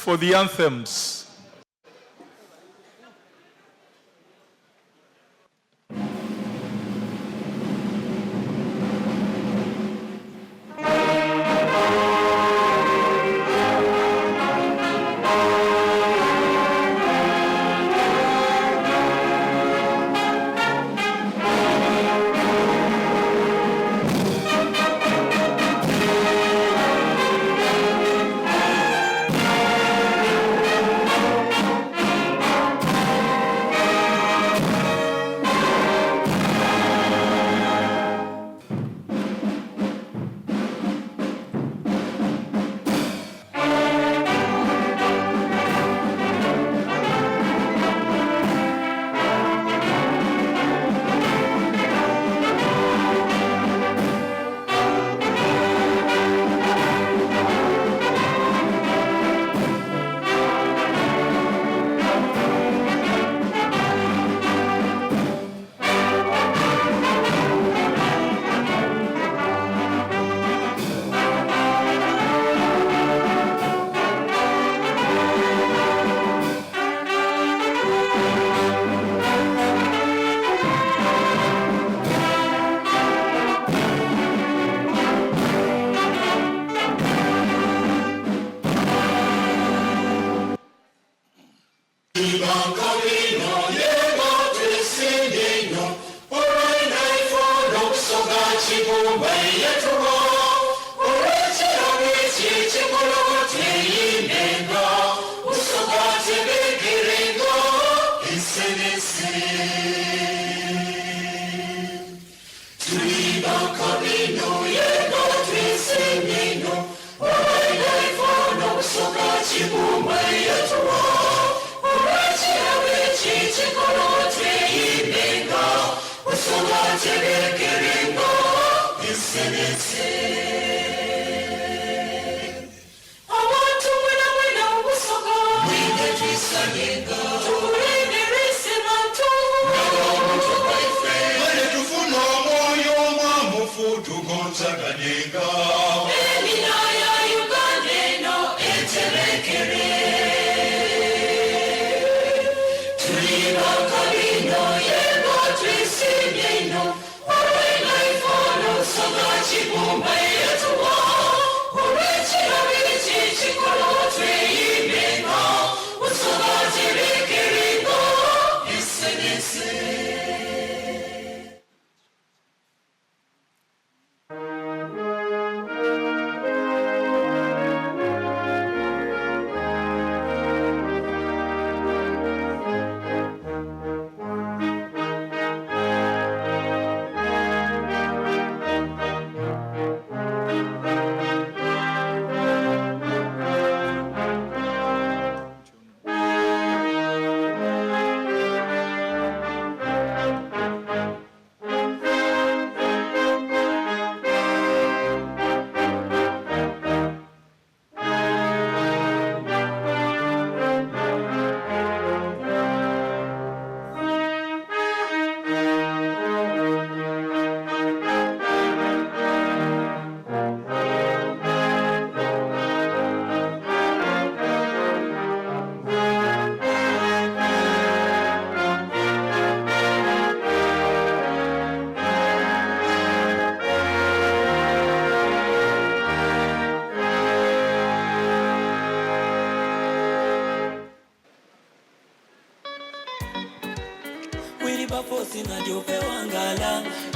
for the anthems.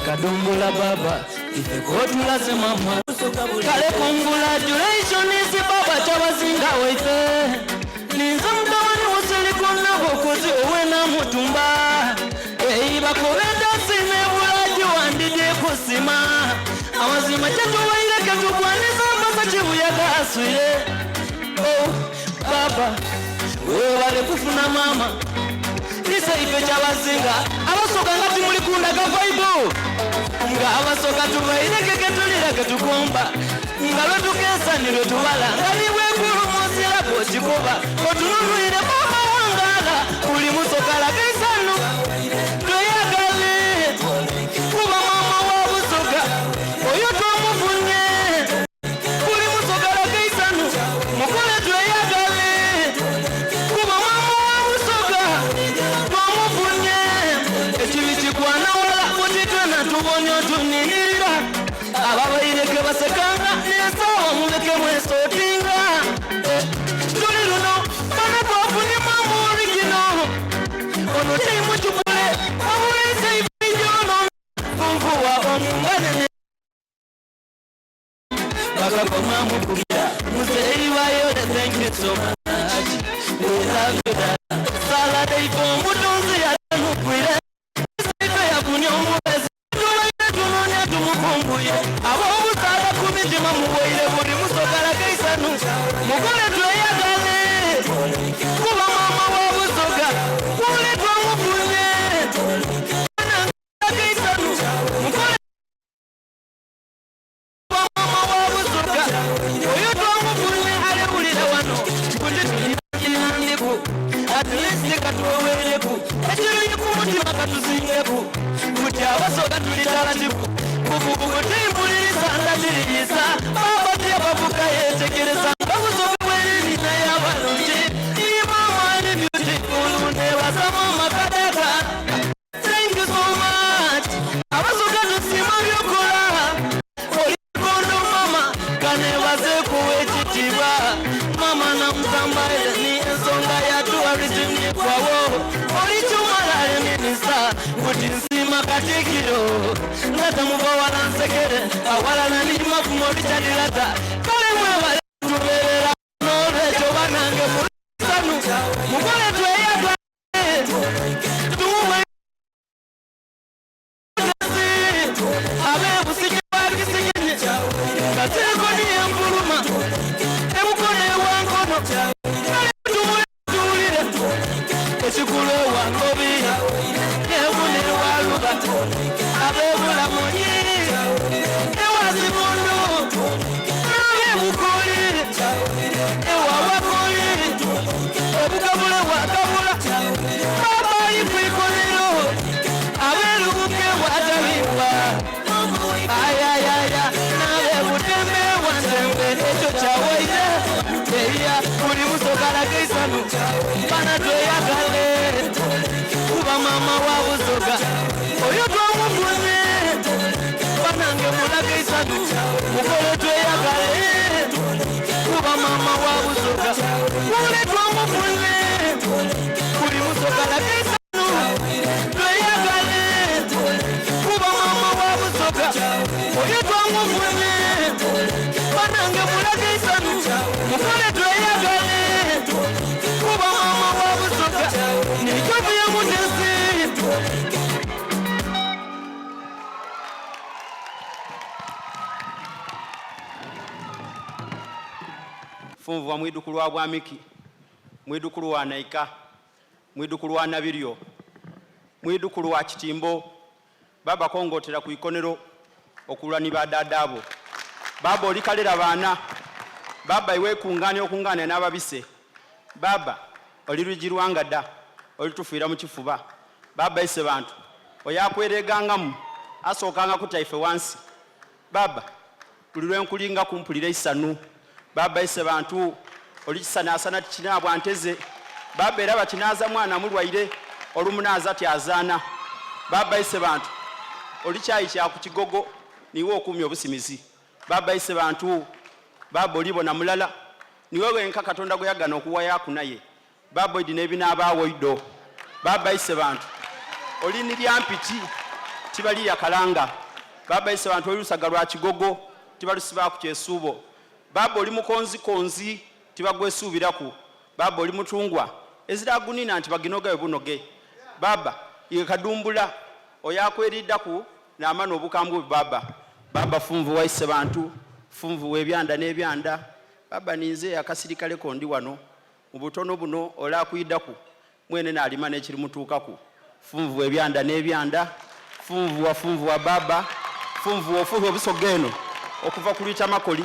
Kadungula baba, ife kotu lazima mwa kale congratulations isi baba Kyabazinga waife ninza mutawani usilikuna bokozi owe na mutumba eiba kubenda sine bulaji wandije kusima amazima chetu waileke tukwanisa mbasa chibuya gaswile. Oh baba wewe wale kufuna mama nisa ife Kyabazinga abasoka ngati mulikunda kavaibu nga abasoka tubaireke ketulireke tukumba nga lwetukesa nilwe tubala nga niwe kulumuzira kwochikuba kotunulwire mama wangala uli musokala kaisanu tweyagale kuba mama wa Busoga oyo twamufunye uli musokala kaisanu mukole tweyagale Saturday for Mutunzi and Mukwile. Sika ya kunyomwezi. Tunonya tumukumbuye. Abawu sala kumitima muwele buri musokala kaisanu. Mugole tuyagale. Kuba mama wa Busoga. Kule twamukunye. Kaisanu. Mugole mama wa Busoga. Oyo twamukunye alewulira wano. At least katuweleku ekirungi ku mutima katuzingeku kuti abasoga tulitalajiku kuvubuku timpuliriza ndatiririza babatiya bavuka yetegereza babusoga bwererina y'abalungi imamani beautiful nebasama makadaka. Thank you so much. Abasoga tusima byokola olikondo mama kanebaze kuwekitiba mama namutambaire ni ensonga yatuwarizimye kwawo olikyumalale minisa kuti nsima katikiro ngatamuva walansekere awalana ni Mafumo likyalirata kale mwebale tubeerera n'olwekyo banange mulisanu mugole tweyagale tuwe abebusike bakisinyenye kateeko niyempuluma emukone ewankono tumuletulire ekikulu ewangobi ebune ewaluba abebulamunyi ewazibundu ebukuli ewawakuli obugabula bwagabula babayi kwikolero aberubuke bwatabibwa ayayaya nabebutembe wantembe ekyo kyawaire eya buli musokala kaisanu bana tweyagale kuba mama wa Busoga oyo twamukunye banange mulaga isanu mukole tweyagale kuba mama wa Busoga kule twamukunye buli musokala kaisanu tweyagale kuba mama wa Busoga oyo twamukunye banange mulaga isanu mukole tweyagale kuba mama wa Busoga nikyo ya mutesi. Funvu wa mwidukulu wa Bwamiki, mwidukulu wa Naika, mwidukulu wa Nabiryo, mwidukulu wa Kitimbo, baba kongotera ku ikonero okulwani badadabo. Baba olikalera baana, baba iwe kungane okungane n'ababise. Baba olirujirwanga dda, olitufiira mu kifuba. Baba ise bantu oyakweregangamu asookanga kutaife wansi. Baba tulirwe nkulinga kumpulira isanu. Baba ise bantu olikisanasana tikinabwa nteze. Baba era bakinaza mwana mulwaire olumunaza tyazaana. Baba ise bantu olikyayi kya ku kigogo niwe okumya obusimizi. Baba ise bantu baba olibona mulala niwe wenka Katonda gwe yagana okuwaya akunaye. Baba idi nebinabaawo ido. Baba ise bantu olini lyampiti tibali yakalanga. Baba ise bantu olusaga lwa kigogo tibalusiba ku kyesuubo. Baba oli mukonzi konzi tibagwesuubiraku. Baba oli mutungwa eziragunina nti baginoga bunoge. Baba iwe kadumbula oyakweriddaku n'amana obukambwe. Baba baba funvu waise bantu funvu webyanda n'ebyanda. Baba ninze akasirikale kondi wano mu butono buno olakuyiddaku mwene n'alima n'ekiri mutuukaku. Funvu webyanda n'ebyanda funvu wa baba funvu ofuhe Busoga eno okuva ku Lwita Makoli.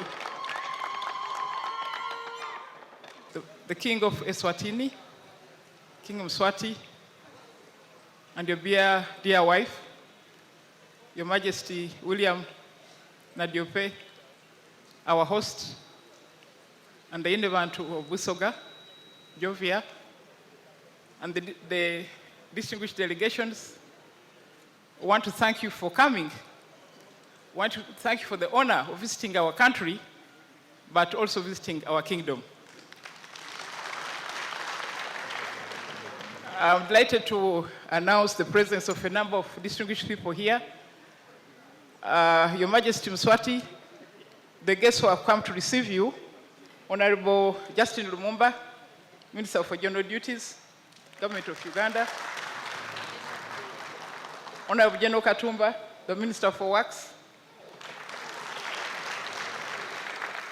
The King of Eswatini, King Mswati, and your dear wife, Your Majesty Gabula Nadiope, our host, and the Independent of Busoga, Jovia, and the distinguished delegations. I want to thank you for coming. I want to thank you for the honor of visiting our country, but also visiting our kingdom. I'm delighted to announce the presence of a number of distinguished people here. Your Majesty Mswati, the guests who have come to receive you, Honorable Justin Lumumba, Minister for General Duties, Government of Uganda. Honorable General Katumba, the Minister for Works.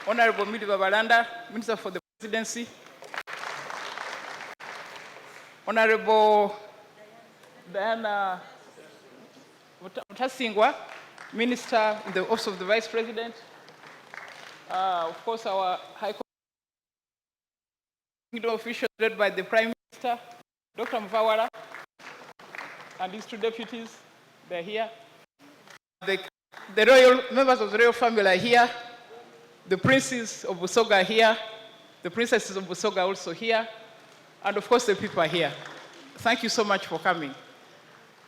Honorable Midi Babalanda, Minister for the Presidency. Honorable Diana Mutasingwa, Minister in the Office of the Vice President. Of course, our High Kingdom officials led by the Prime Minister, Dr. Mvawara, and his two deputies, they're here. The royal members of the royal family are here. The princes of Busoga are here. The princesses of Busoga are also here. And of course, the people are here. Thank you so much for coming.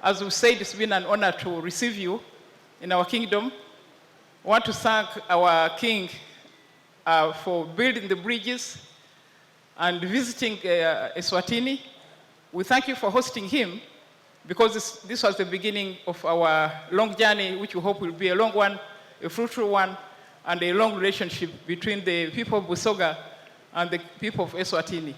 As we said, it's been an honor to receive you in our kingdom. I want to thank our king for building the bridges and visiting Eswatini. We thank you for hosting him because this was the beginning of our long journey, which we hope will be a long one, a fruitful one, and a long relationship between the people of Busoga and the people of Eswatini.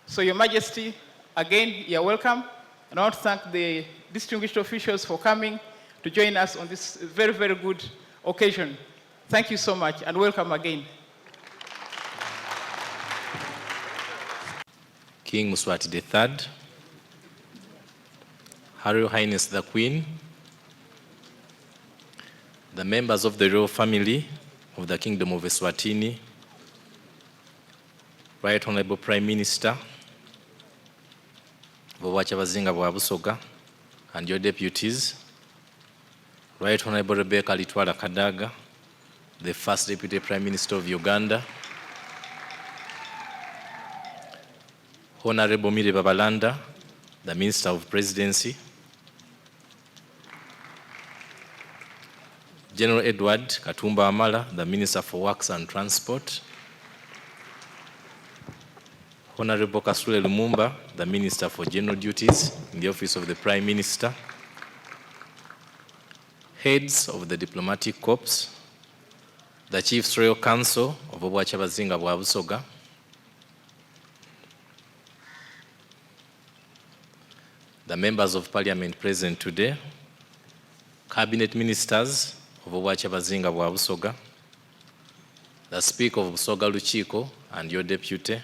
So, Your Majesty, again, you're welcome. And I want to thank the distinguished officials for coming to join us on this very, very good occasion. Thank you so much, and welcome again. King Mswati III, Her Royal Highness the Queen, the members of the royal family of the Kingdom of Eswatini, Right Honorable Prime Minister, Kyabazinga of Busoga, and your deputies, Right Honorable Rebecca Litwala Kadaga, the First Deputy Prime Minister of Uganda, Honorable Miri Babalanda, the Minister of Presidency, General Edward Katumba Amala, the Minister for Works and Transport, Honorable Kasule Lumumba, the Minister for General Duties in the Office of the Prime Minister, heads of the diplomatic corps, the Chiefs Royal Council of Kyabazinga of Busoga, the members of Parliament present today, Cabinet Ministers of Kyabazinga of Busoga, the Speaker of Busoga Luchiko and your deputy,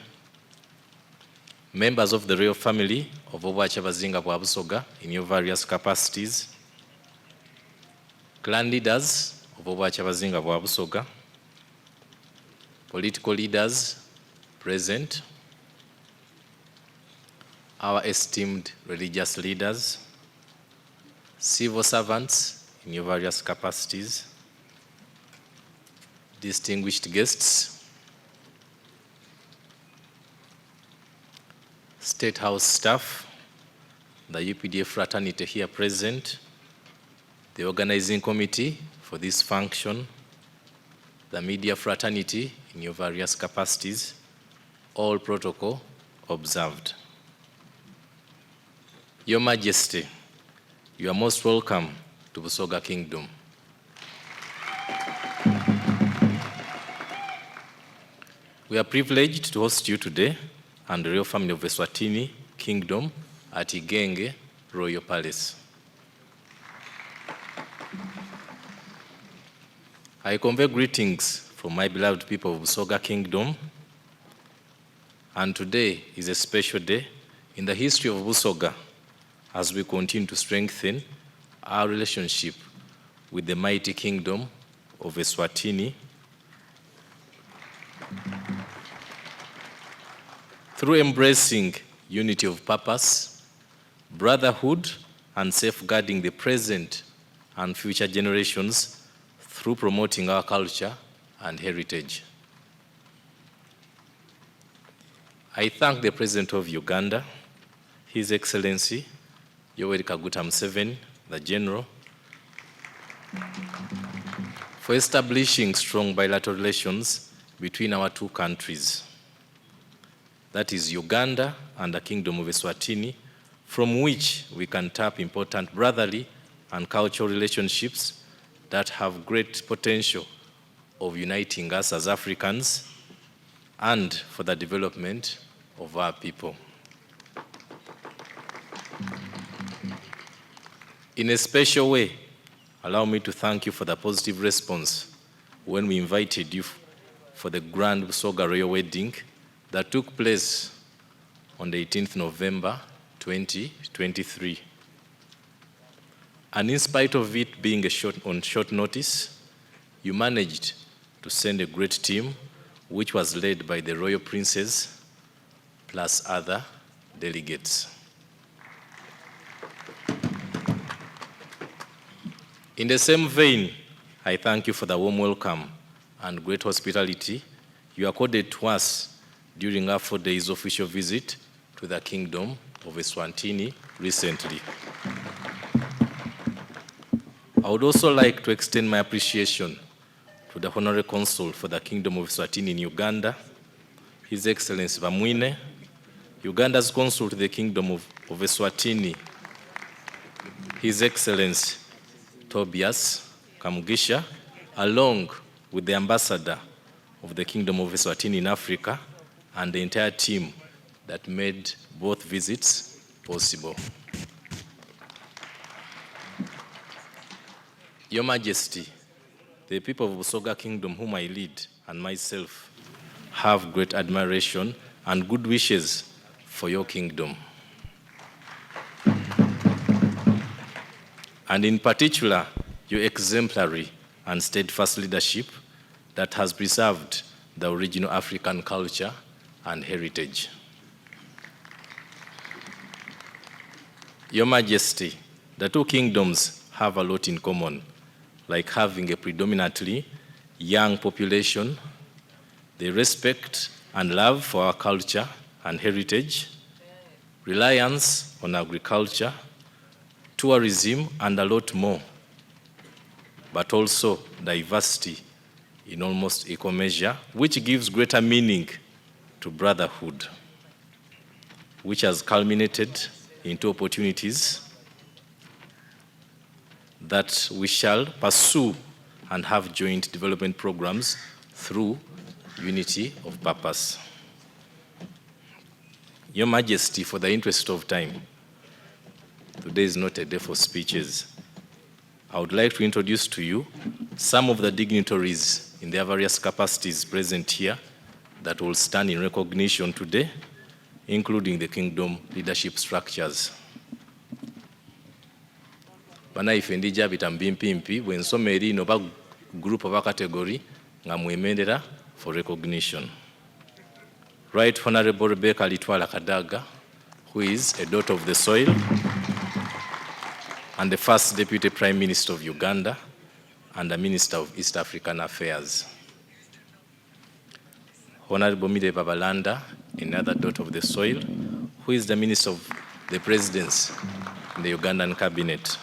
members of the royal family of Kyabazinga of Busoga in your various capacities, clan leaders of Kyabazinga of Busoga, political leaders present, our esteemed religious leaders, civil servants in your various capacities, distinguished guests, State House staff, the UPDF fraternity here present, the organizing committee for this function, the media fraternity in your various capacities, all protocol observed. Your Majesty, you are most welcome to Busoga Kingdom. We are privileged to host you today and the royal family of Eswatini Kingdom at Igenge Royal Palace. I convey greetings from my beloved people of Busoga Kingdom, and today is a special day in the history of Busoga as we continue to strengthen our relationship with the mighty Kingdom of Eswatini through embracing unity of purpose, brotherhood, and safeguarding the present and future generations through promoting our culture and heritage. I thank the President of Uganda, His Excellency Yoweri Kaguta Museveni, the General, for establishing strong bilateral relations between our two countries. That is Uganda and the Kingdom of Eswatini, from which we can tap important brotherly and cultural relationships that have great potential of uniting us as Africans and for the development of our people. In a special way, allow me to thank you for the positive response when we invited you for the Grand Busoga Royal Wedding that took place on the 18th November 2023. And in spite of it being on short notice, you managed to send a great team, which was led by the Royal Princess, plus other delegates. In the same vein, I thank you for the warm welcome and great hospitality you accorded to us during our 4 days official visit to the Kingdom of Eswatini recently. I would also like to extend my appreciation to the Honorary Consul for the Kingdom of Eswatini in Uganda, His Excellency Bamwine, Uganda's Consul to the Kingdom of Eswatini, His Excellency Tobias Kamugisha, along with the Ambassador of the Kingdom of Eswatini in Africa and the entire team that made both visits possible. Your Majesty, the people of Busoga Kingdom whom I lead and myself have great admiration and good wishes for your kingdom. And in particular, your exemplary and steadfast leadership that has preserved the original African culture and heritage. Your Majesty, the two kingdoms have a lot in common, like having a predominantly young population, the respect and love for our culture and heritage, reliance on agriculture, tourism, and a lot more, but also diversity in almost equal measure, which gives greater meaning to brotherhood, which has culminated into opportunities that we shall pursue and have joint development programs through unity of purpose. Your Majesty, for the interest of time, today is not a day for speeches. I would like to introduce to you some of the dignitaries in their various capacities present here that will stand in recognition today, including the kingdom leadership structures. Banaife ndija bitambimpimpi bwensoma erino ba group of category nga mwemendera for recognition. Right Honorable Rebecca Litwala Kadaga, who is a daughter of the soil and the first Deputy Prime Minister of Uganda and the Minister of East African Affairs. Honorable Mide Babalanda, another daughter of the soil, who is the Minister of the Presidency in the Ugandan Cabinet.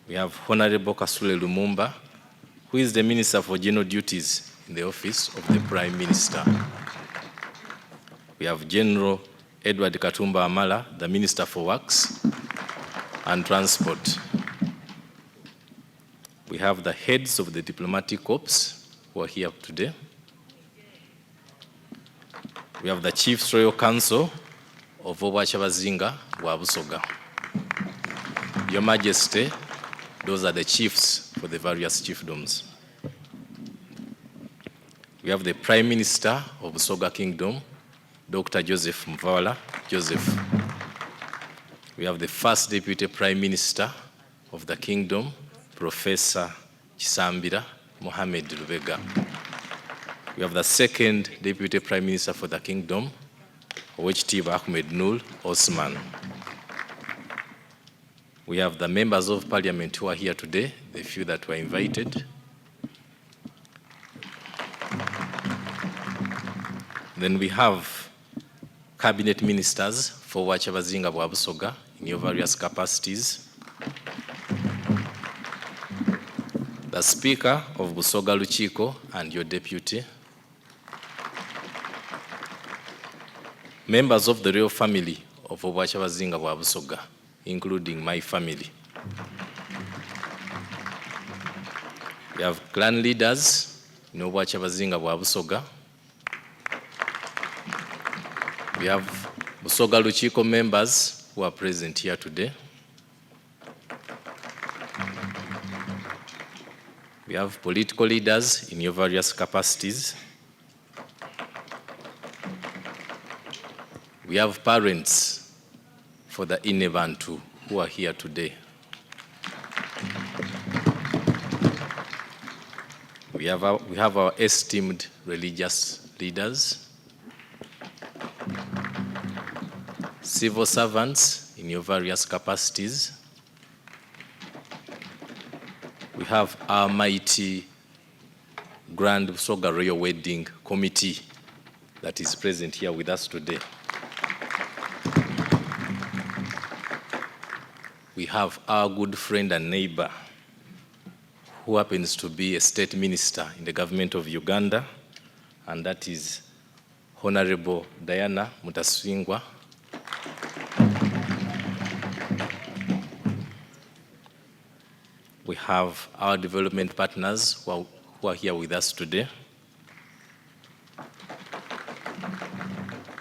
We have Honorable Kasule Lumumba, who is the Minister for General Duties in the Office of the Prime Minister. We have General Edward Katumba Amala, the Minister for Works and Transport. We have the heads of the diplomatic corps who are here today. We have the Chief Royal Council of Kyabazinga of Busoga. Your Majesty, those are the chiefs for the various chiefdoms. We have the Prime Minister of Busoga Kingdom, Dr. Joseph Mvala Joseph. We have the first Deputy Prime Minister of the Kingdom, Professor Chisambira Mohamed Lubega. We have the second Deputy Prime Minister for the Kingdom, Owechitiibwa Ahmed Nur Osman. We have the members of Parliament who are here today, the few that were invited. Then we have cabinet ministers for Kyabazinga of Busoga in your various capacities. The Speaker of Busoga Luchiko and your deputy. Members of the royal family of Kyabazinga of Busoga, including my family. We have clan leaders in Kyabazinga of Busoga. We have Busoga Luchiko members who are present here today. We have political leaders in your various capacities. We have parents for the Inebantu who are here today. We have our esteemed religious leaders, civil servants in your various capacities. We have our mighty Grand Busoga Royal Wedding Committee that is present here with us today. We have our good friend and neighbor who happens to be a state minister in the government of Uganda, and that is Honorable Diana Mutasingwa. We have our development partners who are here with us today.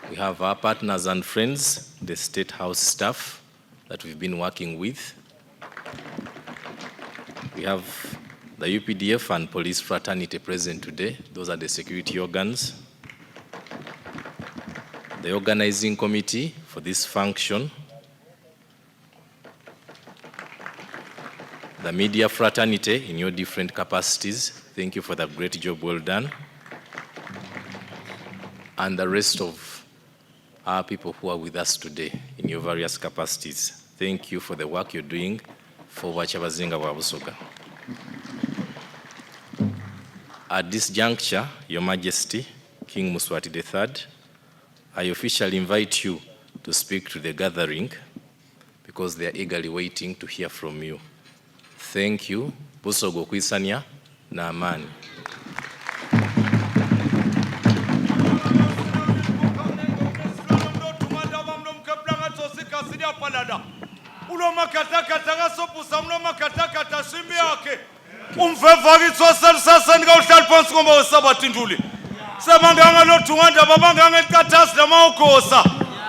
We have our partners and friends, the State House staff that we've been working with. We have the UPDF and police fraternity present today. Those are the security organs. The organizing committee for this function. The media fraternity in your different capacities. Thank you for the great job well done. And the rest of our people who are with us today in your various capacities. Thank you for the work you're doing for Kyabazinga of Busoga. At this juncture, Your Majesty, King Mswati III, I officially invite you to speak to the gathering because they are eagerly waiting to hear from you. Thank you. Busogo kwisanya na amani.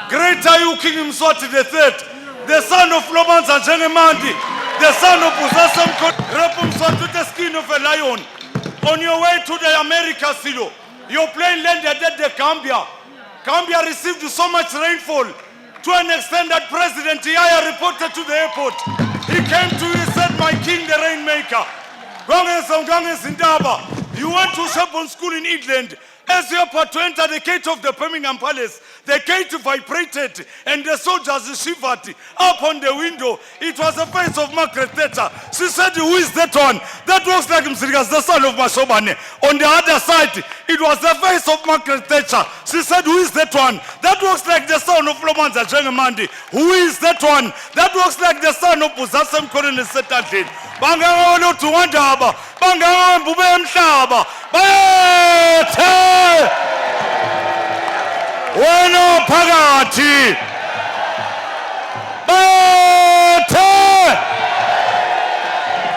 Great are you, King Mswati III, the son of Lomans and Jenemandi, the son of Busasam, Repum the skin of a lion. On your way to the Americas, your plane landed at the Gambia. Gambia received so much rainfall to an extent that President Yaya reported to the airport. He came to you and said, my king, the rainmaker. You went to Shepton School in England. As you were to enter the gate of the Birmingham Palace, the gate vibrated and the soldiers shivered up on the window. It was the face of Margaret Thatcher. She said, who is that one? That looks like Msirigas, the son of Mashobane. On the other side, it was the face of Margaret Thatcher. She said, who is that one? That looks like the son of Lomanza Jengamandi. Who is that one? That looks like the son of Busasam Koren Setatin. Bangano to Wandaba. Bangano Bubem Shaba. Bueno pagati. Bate.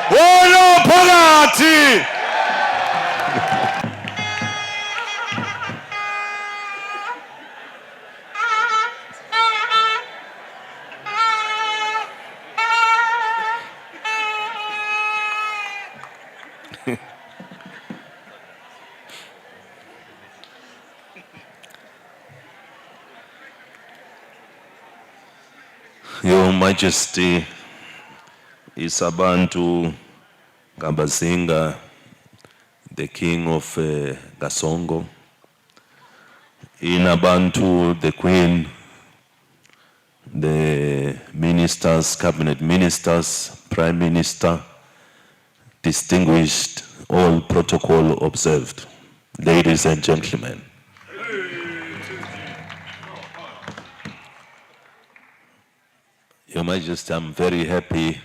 Bueno pagati. Your Majesty, Isabantu Kyabazinga, the King of Gasongo, Inabantu, the Queen, the ministers, cabinet ministers, Prime Minister, distinguished, all protocol observed, ladies and gentlemen. Your Majesty, I'm very happy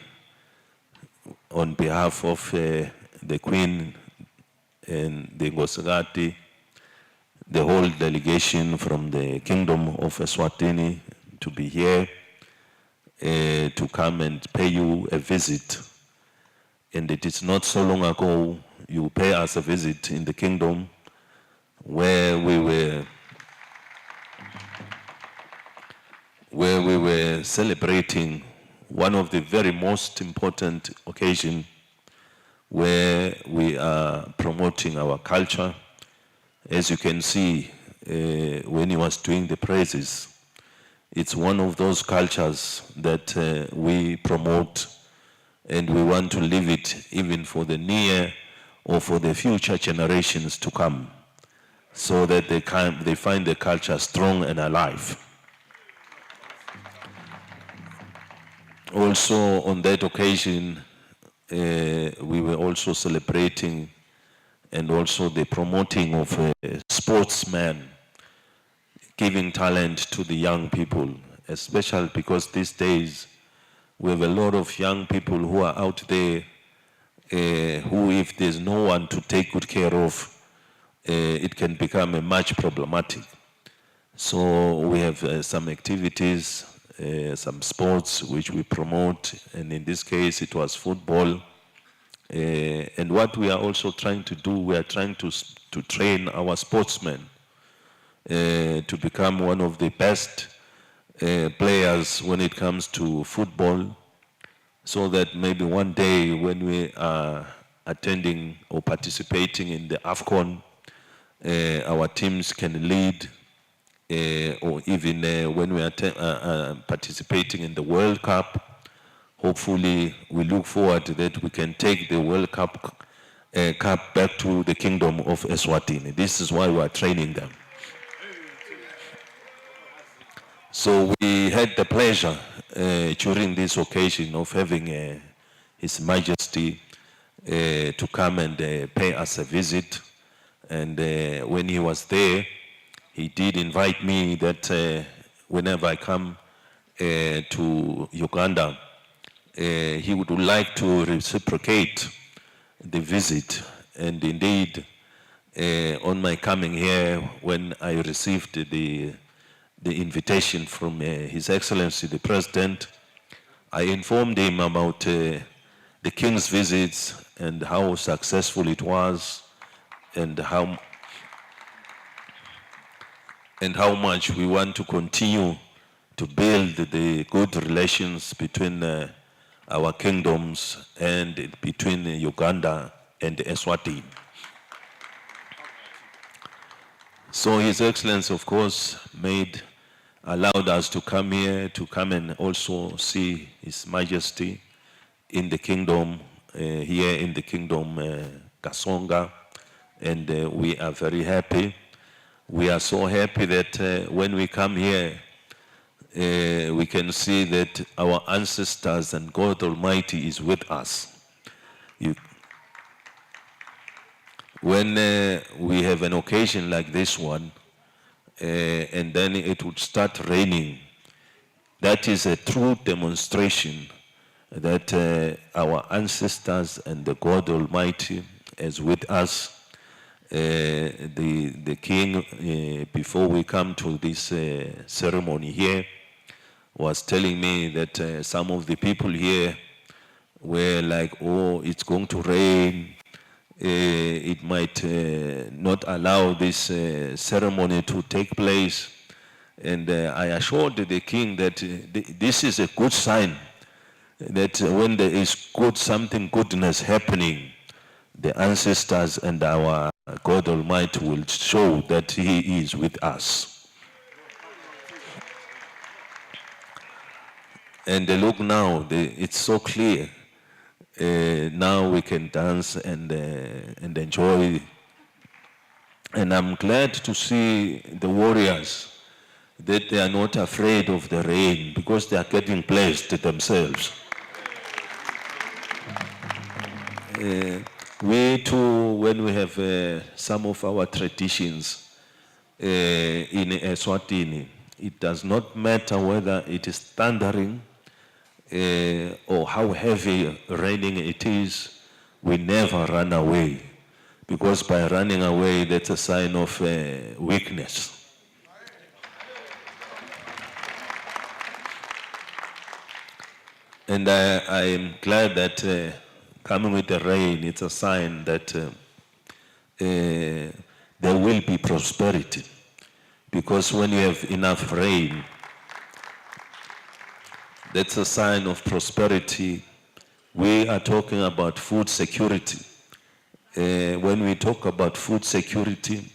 on behalf of the Queen and the Ngosagati, the whole delegation from the Kingdom of Eswatini to be here to come and pay you a visit. And it is not so long ago you pay us a visit in the Kingdom where we were where we were celebrating one of the very most important occasions where we are promoting our culture. As you can see, when he was doing the praises, it's one of those cultures that we promote, and we want to leave it even for the near or for the future generations to come, so that they find the culture strong and alive. Also on that occasion, we were also celebrating and also the promoting of sportsmen, giving talent to the young people, especially because these days we have a lot of young people who are out there who, if there's no one to take good care of, it can become much problematic. So we have some activities, some sports which we promote, and in this case it was football. And what we are also trying to do, we are trying to train our sportsmen to become one of the best players when it comes to football, so that maybe one day when we are attending or participating in the AFCON, our teams can lead, or even when we are participating in the World Cup. Hopefully, we look forward that we can take the World Cup back to the Kingdom of Eswatini. This is why we are training them. So we had the pleasure during this occasion of having His Majesty to come and pay us a visit. And when he was there, he did invite me that whenever I come to Uganda, he would like to reciprocate the visit. And indeed, on my coming here, when I received the invitation from His Excellency the President, I informed him about the King's visits and how successful it was, and how much we want to continue to build the good relations between our kingdoms and between Uganda and Eswatini. So His Excellency, of course, allowed us to come here, to come and also see His Majesty in the kingdom, here in the kingdom Kasonga, and we are very happy. We are so happy that when we come here, we can see that our ancestors and God Almighty is with us. When we have an occasion like this one, and then it would start raining, that is a true demonstration that our ancestors and the God Almighty is with us. The king, before we come to this ceremony here, was telling me that some of the people here were like, oh, it's going to rain, it might not allow this ceremony to take place. And I assured the king that this is a good sign, that when there is something goodness happening, the ancestors and our God Almighty will show that He is with us. And look now, it's so clear. Now we can dance and enjoy. And I'm glad to see the warriors, that they are not afraid of the rain, because they are getting blessed themselves. We too, when we have some of our traditions in Eswatini, it does not matter whether it is thundering or how heavy raining it is, we never run away, because by running away, that's a sign of weakness. And I am glad that coming with the rain, it's a sign that there will be prosperity. Because when you have enough rain, That's a sign of prosperity. We are talking about food security. When we talk about food security,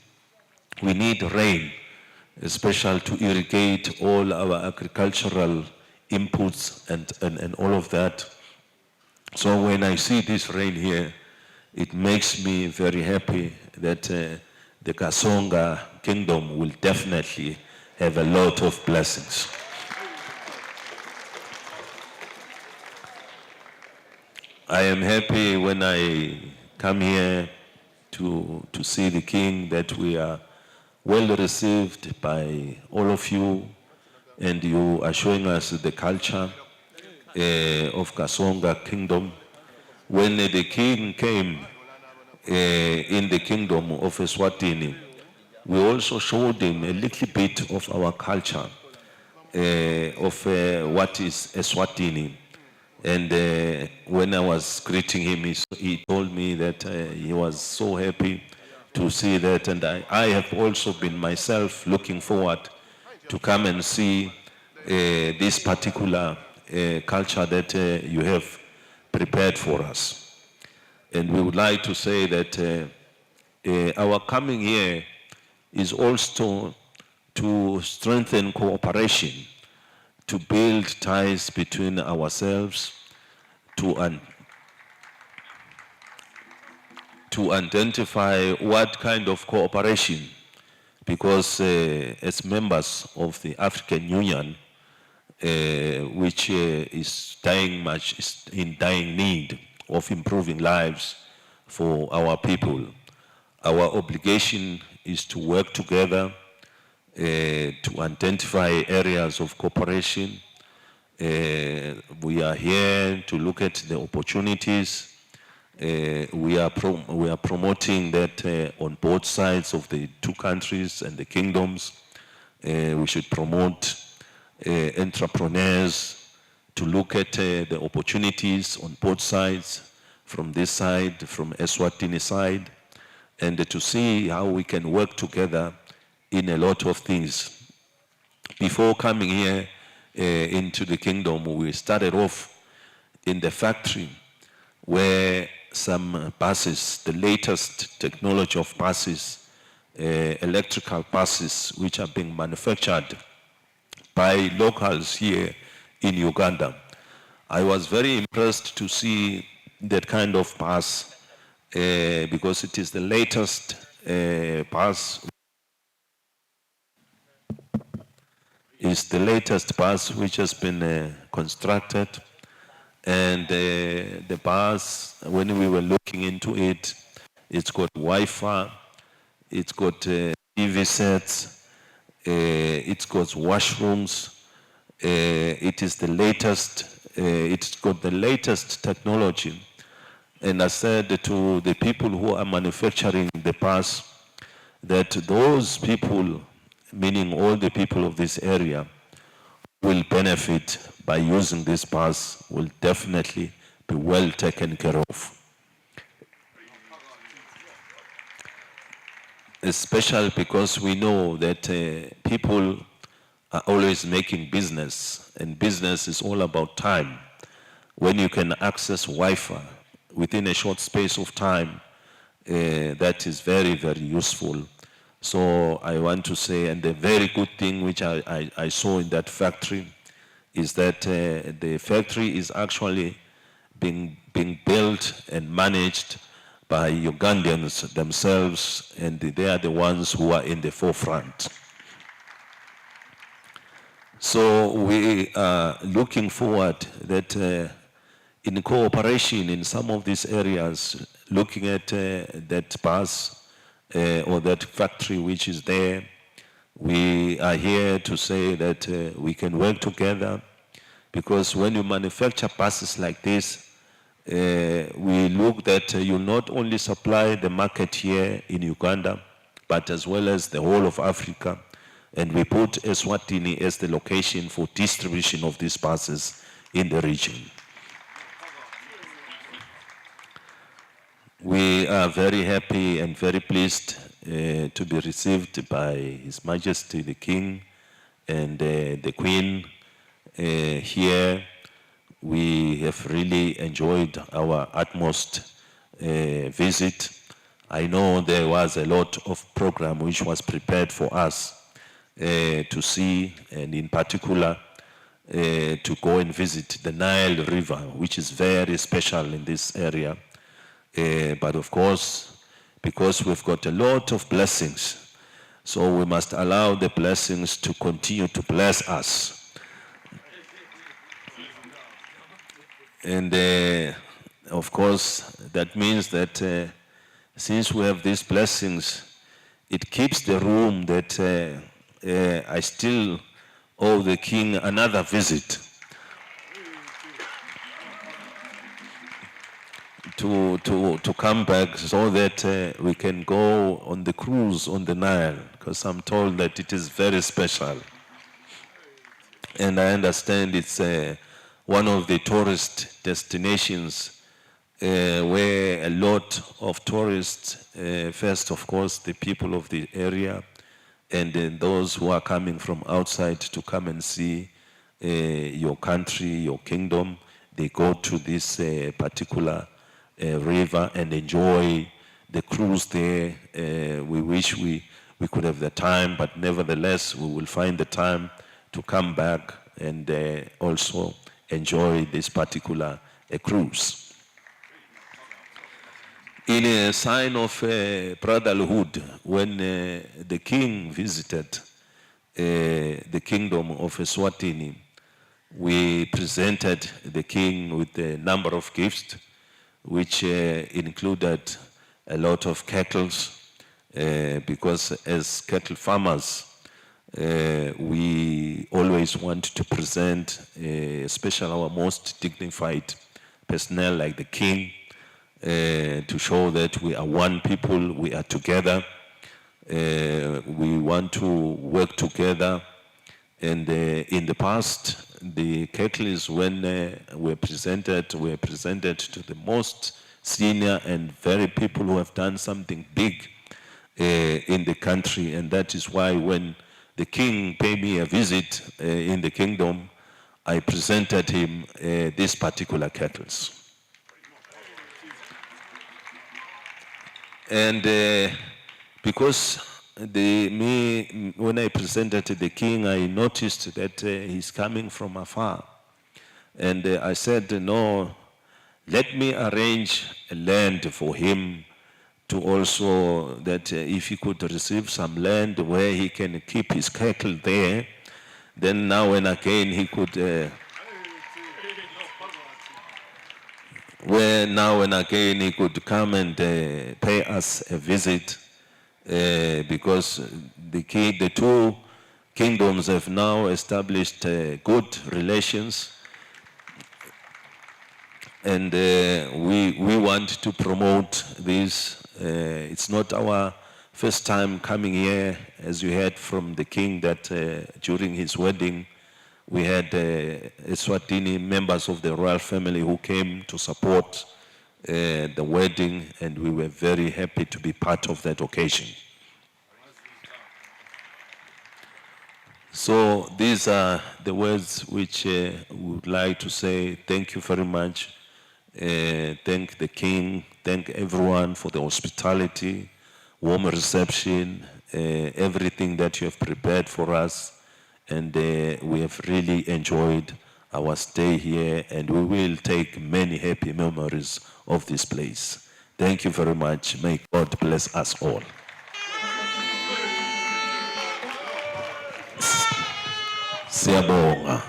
we need rain, especially to irrigate all our agricultural inputs and all of that. So when I see this rain here, it makes me very happy that the Kasonga kingdom will definitely have a lot of blessings. I am happy when I come here to see the king that we are well received by all of you, and you are showing us the culture of Kasonga kingdom. When the king came in the kingdom of Eswatini, we also showed him a little bit of our culture of what is Eswatini. And when I was greeting him, he told me that he was so happy to see that, and I have also been myself looking forward to come and see this particular culture that you have prepared for us. And we would like to say that our coming here is also to strengthen cooperation, to build ties between ourselves, to identify what kind of cooperation, because as members of the African Union, which is in dying need of improving lives for our people, our obligation is to work together to identify areas of cooperation. We are here to look at the opportunities. We are promoting that on both sides of the two countries and the kingdoms. We should promote entrepreneurs to look at the opportunities on both sides, from this side, from Eswatini side, and to see how we can work together in a lot of things. Before coming here into the kingdom, we started off in the factory where some buses, the latest technology of buses, electrical buses, which are being manufactured by locals here in Uganda. I was very impressed to see that kind of bus because it is the latest bus. It's the latest bus which has been constructed, and the bus, when we were looking into it, it's got Wi-Fi, it's got TV sets, it's got washrooms, it is the latest, it's got the latest technology. And I said to the people who are manufacturing the bus that those people, meaning all the people of this area, will benefit by using this bus, will definitely be well taken care of. Especially because we know that people are always making business, and business is all about time. When you can access Wi-Fi within a short space of time, that is very, very useful. So I want to say, and the very good thing which I saw in that factory is that the factory is actually being built and managed by Ugandans themselves, and they are the ones who are in the forefront. So we are looking forward that in cooperation in some of these areas, looking at that bus or that factory which is there, we are here to say that we can work together, because when you manufacture buses like this, we look that you not only supply the market here in Uganda, but as well as the whole of Africa, and we put Eswatini as the location for distribution of these buses in the region. We are very happy and very pleased to be received by His Majesty the King and the Queen here. We have really enjoyed our utmost visit. I know there was a lot of program which was prepared for us to see, and in particular to go and visit the Nile River, which is very special in this area. But of course, because we've got a lot of blessings, so we must allow the blessings to continue to bless us. And of course, that means that since we have these blessings, it keeps the room that I still owe the king another visit to come back so that we can go on the cruise on the Nile, because I'm told that it is very special. And I understand it's one of the tourist destinations where a lot of tourists, first of course the people of the area, and then those who are coming from outside to come and see your country, your kingdom, they go to this particular river and enjoy the cruise there. We wish we could have the time, but nevertheless we will find the time to come back and also enjoy this particular cruise. In a sign of brotherhood, when the king visited the kingdom of Eswatini, we presented the king with a number of gifts, which included a lot of cattle, because as cattle farmers, we always want to present, especially our most dignified personnel like the king, to show that we are one people, we are together, we want to work together. And in the past, the cattle, when were presented to the most senior and very people who have done something big in the country. And that is why when the king paid me a visit in the kingdom, I presented him these particular cattle. And because when I presented to the king, I noticed that he's coming from afar. And I said, no, let me arrange a land for him to also, that if he could receive some land where he can keep his cattle there, then now and again he could, where now and again he could come and pay us a visit, because the two kingdoms have now established good relations, and we want to promote this. It's not our first time coming here, as you heard from the king that during his wedding we had Eswatini members of the royal family who came to support the wedding, and we were very happy to be part of that occasion. So these are the words which we would like to say. Thank you very much. Thank the king, thank everyone for the hospitality, warm reception, everything that you have prepared for us. And we have really enjoyed our stay here, and we will take many happy memories of this place. Thank you very much. May God bless us all. Siyabonga.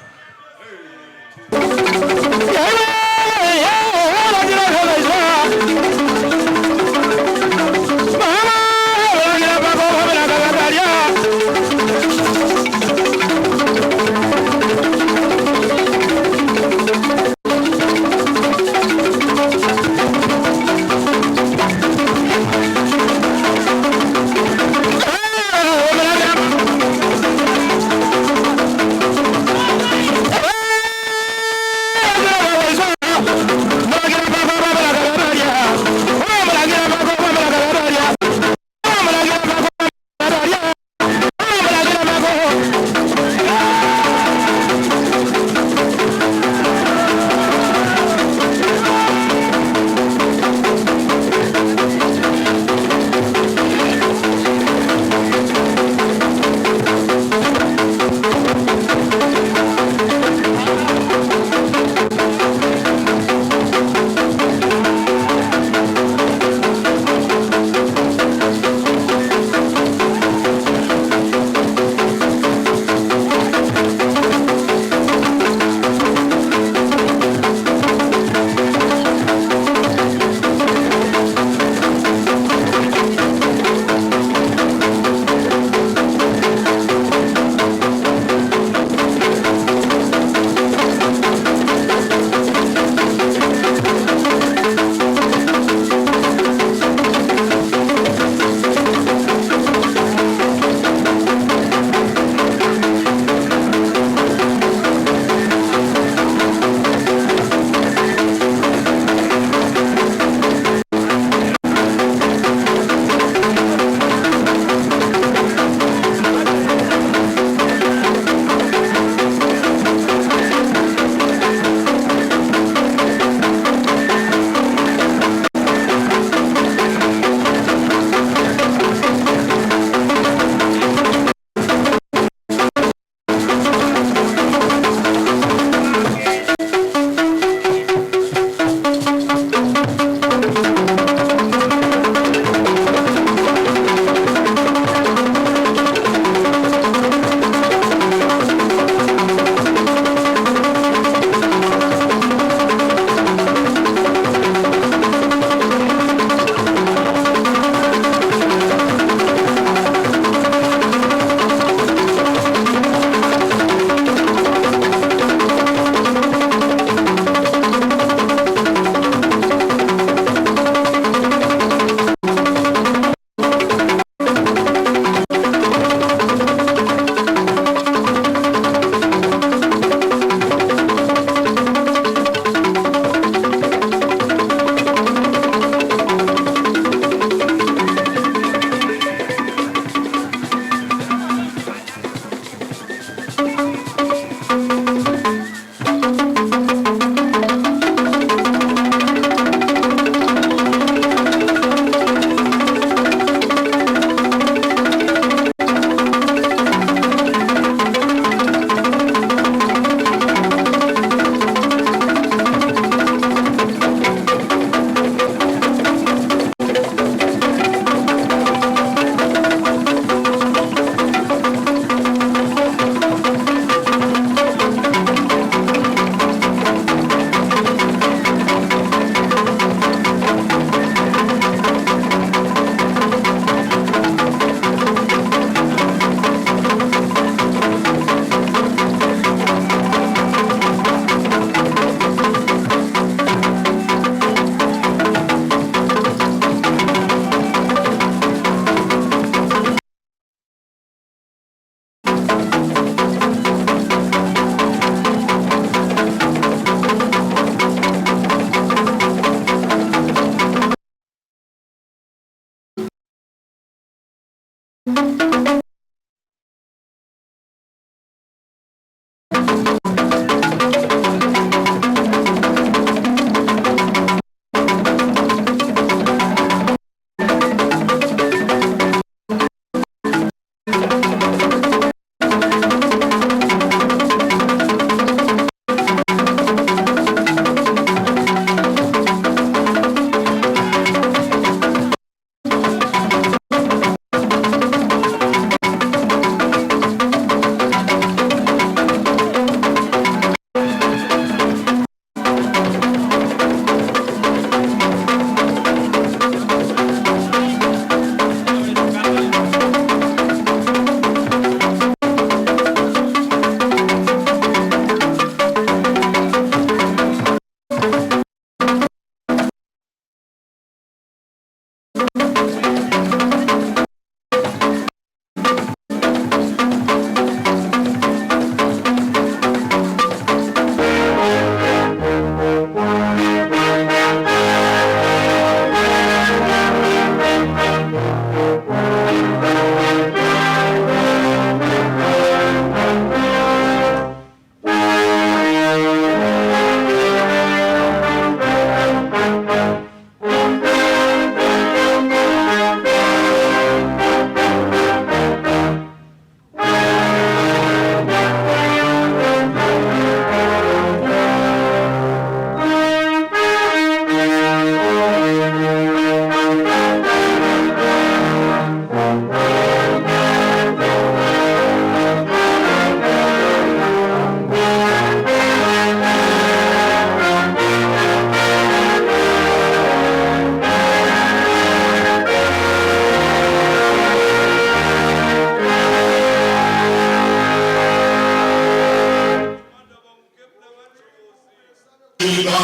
Busoga